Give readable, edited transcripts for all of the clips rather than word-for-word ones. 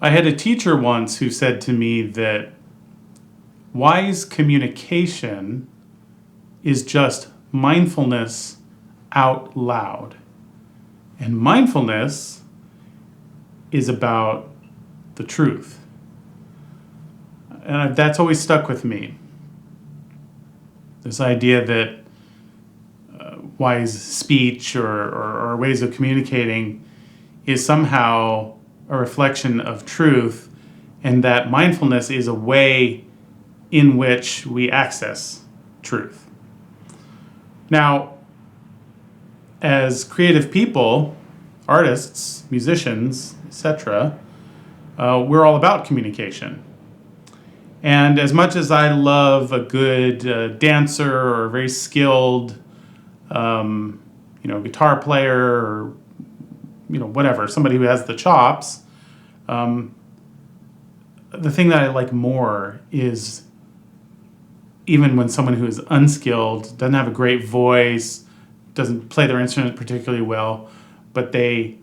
I had a teacher once who said to me that wise communication is just mindfulness out loud. And mindfulness is about the truth. And that's always stuck with me. This idea that wise speech or ways of communicating is somehow a reflection of truth, and that mindfulness is a way in which we access truth. Now, as creative people, artists, musicians, etc., we're all about communication. And as much as I love a good dancer or a very skilled, guitar player or whatever, somebody who has the chops, the thing that I like more is even when someone who is unskilled, doesn't have a great voice, doesn't play their instrument particularly well, but they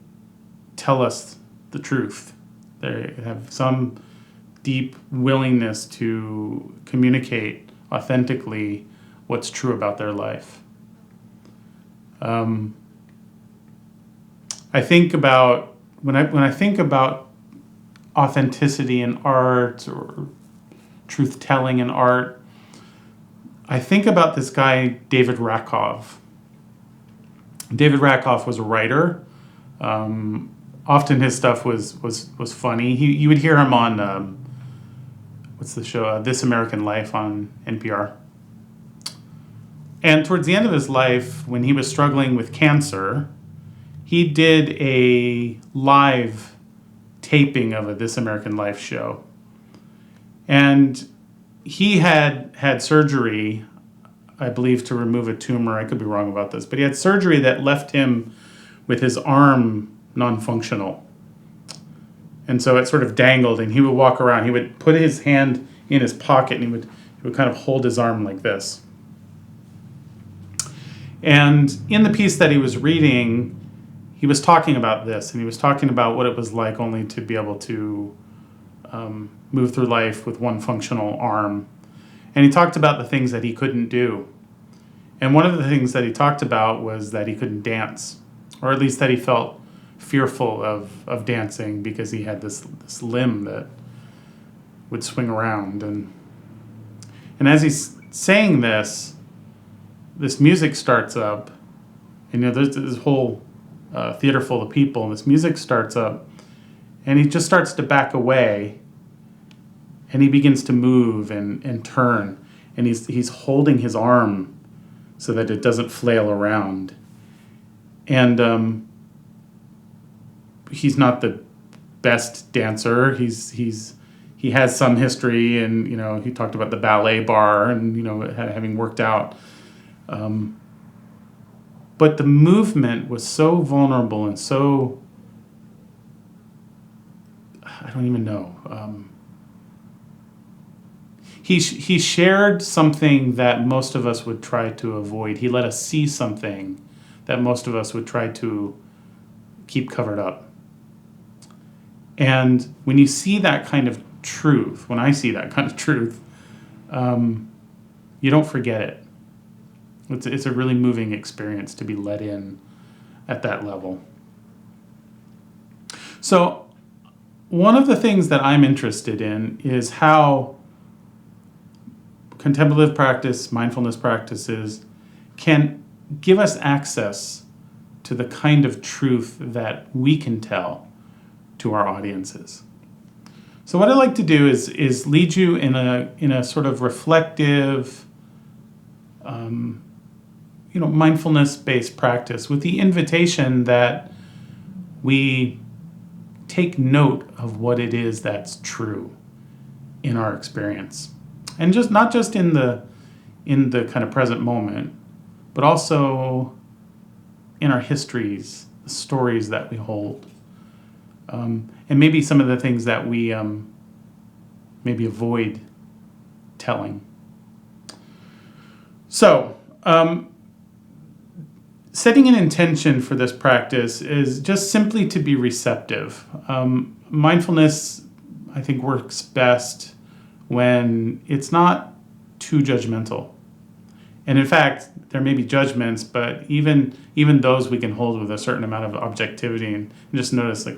tell us the truth. They have some deep willingness to communicate authentically what's true about their life. I think about when I think about authenticity in art or truth telling in art, I think about this guy David Rakoff. David Rakoff was a writer. Often his stuff was funny. You would hear him on what's the show? This American Life on NPR. And towards the end of his life, when he was struggling with cancer, he did a live taping of a This American Life show. And he had surgery, I believe, to remove a tumor. I could be wrong about this, but he had surgery that left him with his arm non-functional. And so it sort of dangled, and he would walk around. He would put his hand in his pocket, and he would kind of hold his arm like this. And in the piece that he was reading, he was talking about this, and he was talking about what it was like only to be able to move through life with one functional arm. And he talked about the things that he couldn't do. And one of the things that he talked about was that he couldn't dance, or at least that he felt fearful of dancing because he had this limb that would swing around. And as he's saying this music starts up, and there's this whole theater full of people, and this music starts up, and he just starts to back away, and he begins to move and turn, and he's holding his arm so that it doesn't flail around. And he's not the best dancer. He has some history, and he talked about the ballet bar and having worked out. But the movement was so vulnerable and so, I don't even know. He shared something that most of us would try to avoid. He let us see something that most of us would try to keep covered up. And when you see that kind of truth, when I see that kind of truth, you don't forget it. It's a really moving experience to be let in at that level. So one of the things that I'm interested in is how contemplative practice, mindfulness practices can give us access to the kind of truth that we can tell to our audiences. So what I like to do is lead you in a sort of reflective, mindfulness-based practice with the invitation that we take note of what it is that's true in our experience, and not just in the kind of present moment, but also in our histories, the stories that we hold, and maybe some of the things that we maybe avoid telling. So, setting an intention for this practice is just simply to be receptive. Mindfulness I think, works best when it's not too judgmental. And in fact, there may be judgments, but even those we can hold with a certain amount of objectivity and just notice like,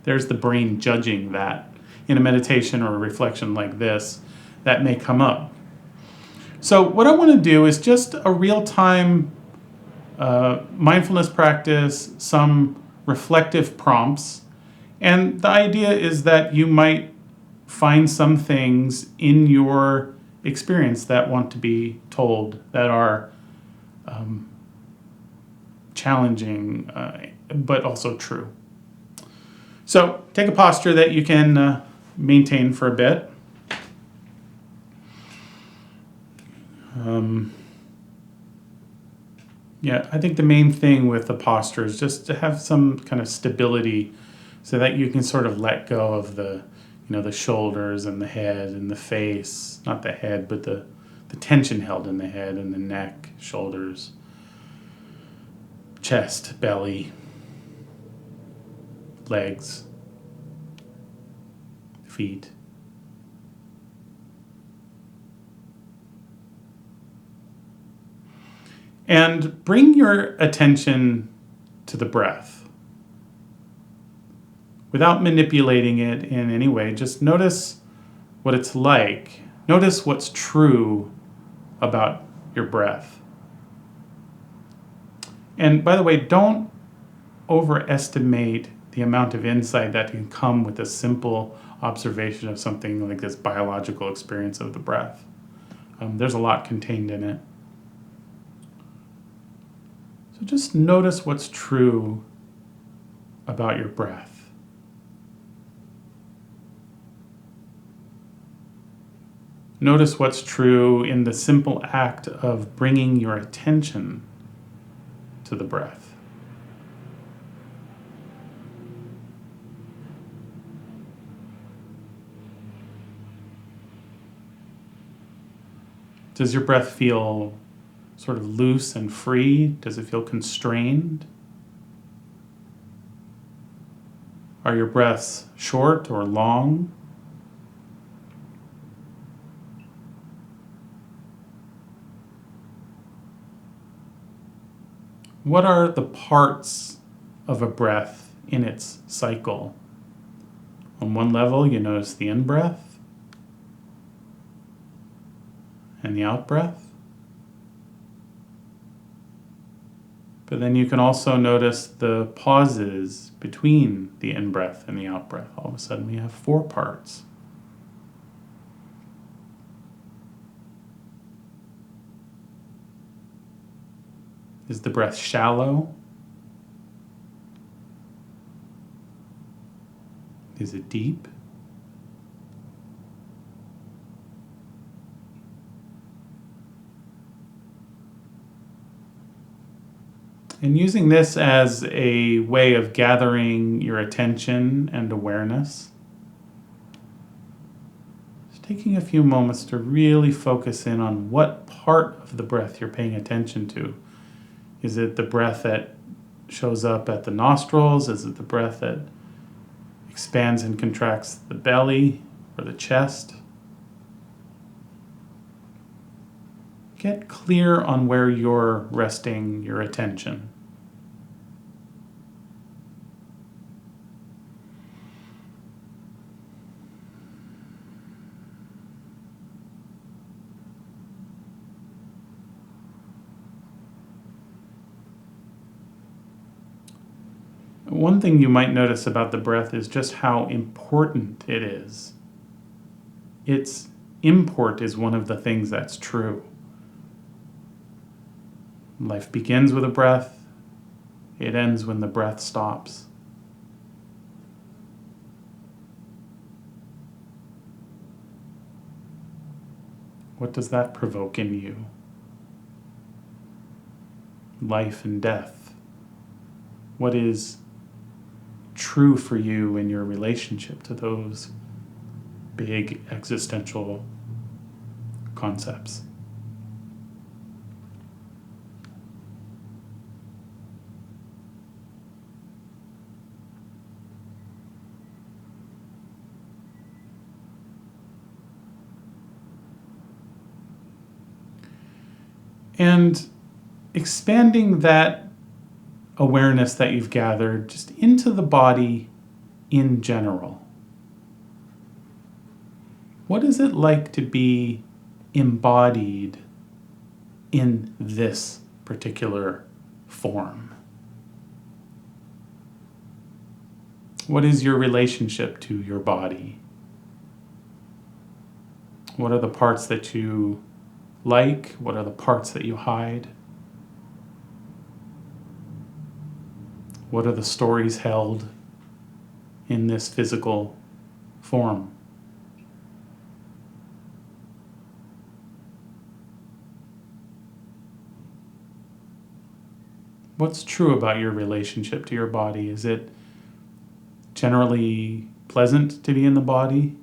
there's the brain judging that. In a meditation or a reflection like this, that may come up. So what I want to do is just a real-time mindfulness practice, some reflective prompts. And the idea is that you might find some things in your experience that want to be told, that are challenging, but also true. So take a posture that you can maintain for a bit. I think the main thing with the posture is just to have some kind of stability so that you can sort of let go of the shoulders and the head and the face, not the head, but the tension held in the head and the neck, shoulders, chest, belly, legs, feet. And bring your attention to the breath. Without manipulating it in any way, just notice what it's like. Notice what's true about your breath. And by the way, don't overestimate the amount of insight that can come with a simple observation of something like this biological experience of the breath. There's a lot contained in it. So just notice what's true about your breath. Notice what's true in the simple act of bringing your attention to the breath. Does your breath feel sort of loose and free? Does it feel constrained? Are your breaths short or long? What are the parts of a breath in its cycle? On one level, you notice the in-breath and the out-breath. But then you can also notice the pauses between the in-breath and the out-breath. All of a sudden we have 4 parts. Is the breath shallow? Is it deep? And using this as a way of gathering your attention and awareness, just taking a few moments to really focus in on what part of the breath you're paying attention to. Is it the breath that shows up at the nostrils? Is it the breath that expands and contracts the belly or the chest? Get clear on where you're resting your attention. One thing you might notice about the breath is just how important it is. Its import is one of the things that's true. Life begins with a breath. It ends when the breath stops. What does that provoke in you? Life and death. What is true for you in your relationship to those big existential concepts? And expanding that awareness that you've gathered just into the body in general. What is it like to be embodied in this particular form? What is your relationship to your body? What are the parts that you like? What are the parts that you hide? What are the stories held in this physical form? What's true about your relationship to your body? Is it generally pleasant to be in the body?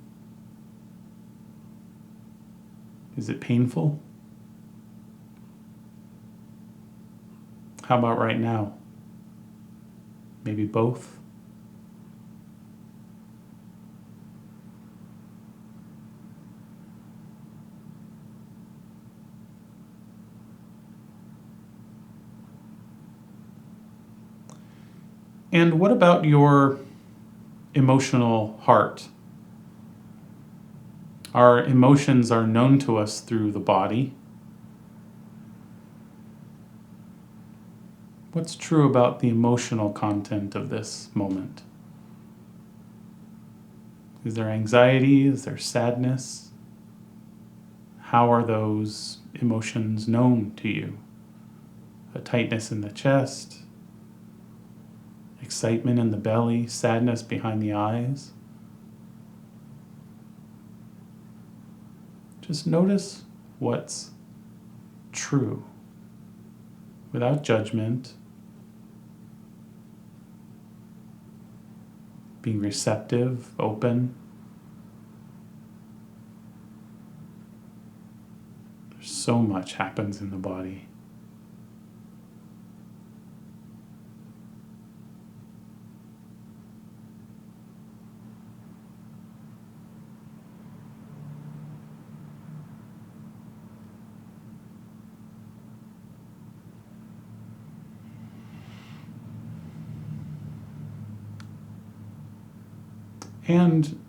Is it painful? How about right now? Maybe both? And what about your emotional heart? Our emotions are known to us through the body. What's true about the emotional content of this moment? Is there anxiety? Is there sadness? How are those emotions known to you? A tightness in the chest, excitement in the belly, sadness behind the eyes. Just notice what's true without judgment, being receptive, open. There's so much happens in the body. And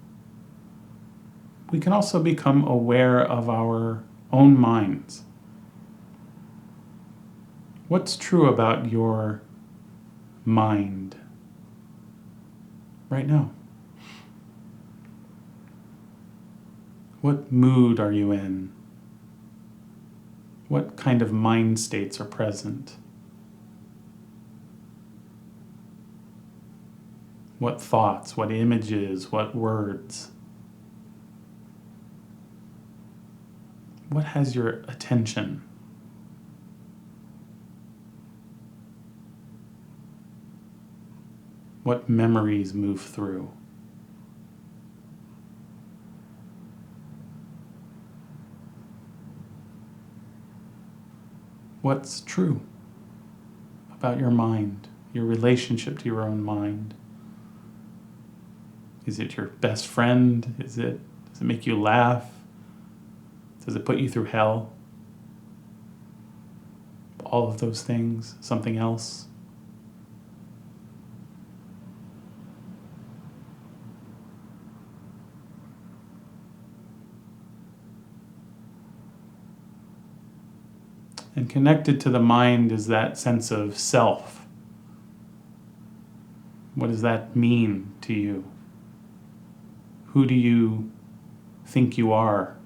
we can also become aware of our own minds. What's true about your mind right now? What mood are you in? What kind of mind states are present? What thoughts, what images, what words? What has your attention? What memories move through? What's true about your mind, your relationship to your own mind? Is it your best friend? Does it make you laugh? Does it put you through hell? All of those things, something else? And connected to the mind is that sense of self. What does that mean to you? Who do you think you are?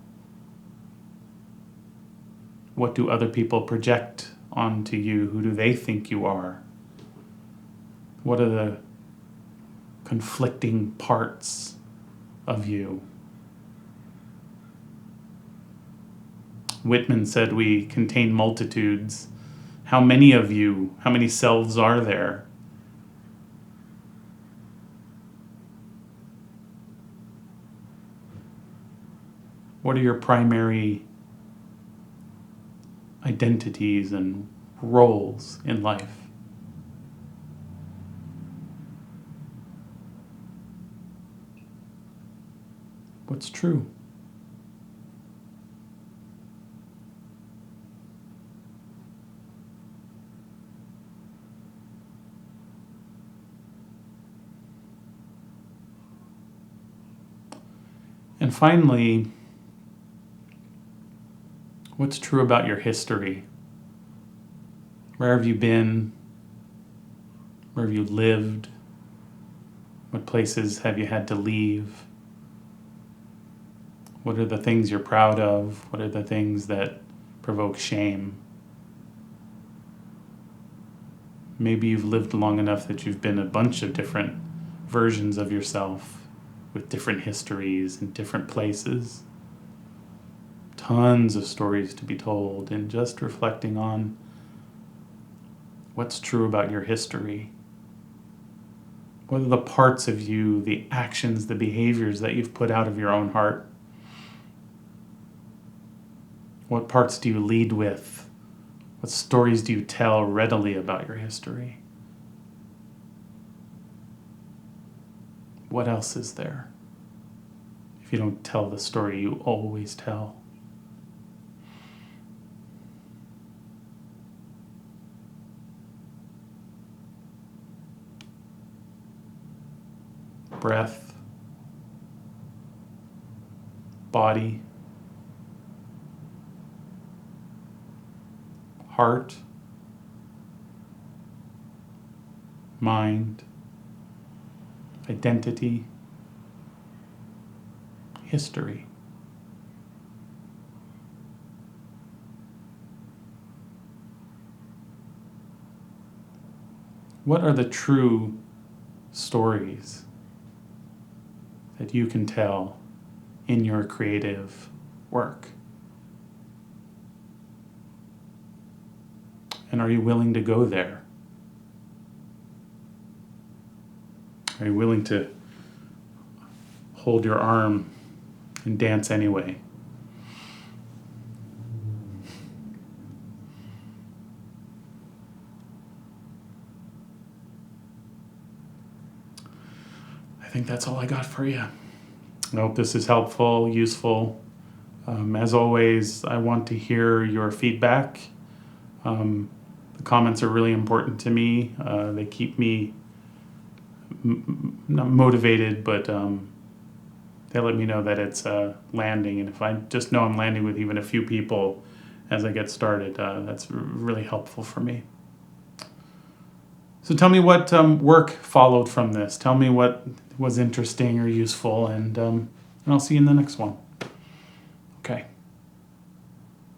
What do other people project onto you? Who do they think you are? What are the conflicting parts of you? Whitman said we contain multitudes. How many of you, how many selves are there? What are your primary identities and roles in life? What's true? And finally, what's true about your history? Where have you been? Where have you lived? What places have you had to leave? What are the things you're proud of? What are the things that provoke shame? Maybe you've lived long enough that you've been a bunch of different versions of yourself with different histories and different places. Tons of stories to be told, and just reflecting on what's true about your history. What are the parts of you, the actions, the behaviors that you've put out of your own heart? What parts do you lead with? What stories do you tell readily about your history? What else is there if you don't tell the story you always tell? Breath, body, heart, mind, identity, history. What are the true stories that you can tell in your creative work? And are you willing to go there? Are you willing to hold your arm and dance anyway? I think that's all I got for you. I hope this is helpful, useful. As always, I want to hear your feedback. The comments are really important to me. They keep me not motivated, but they let me know that it's landing. And if I just know I'm landing with even a few people as I get started, that's really helpful for me. So tell me what work followed from this. Tell me what was interesting or useful, and I'll see you in the next one. Okay.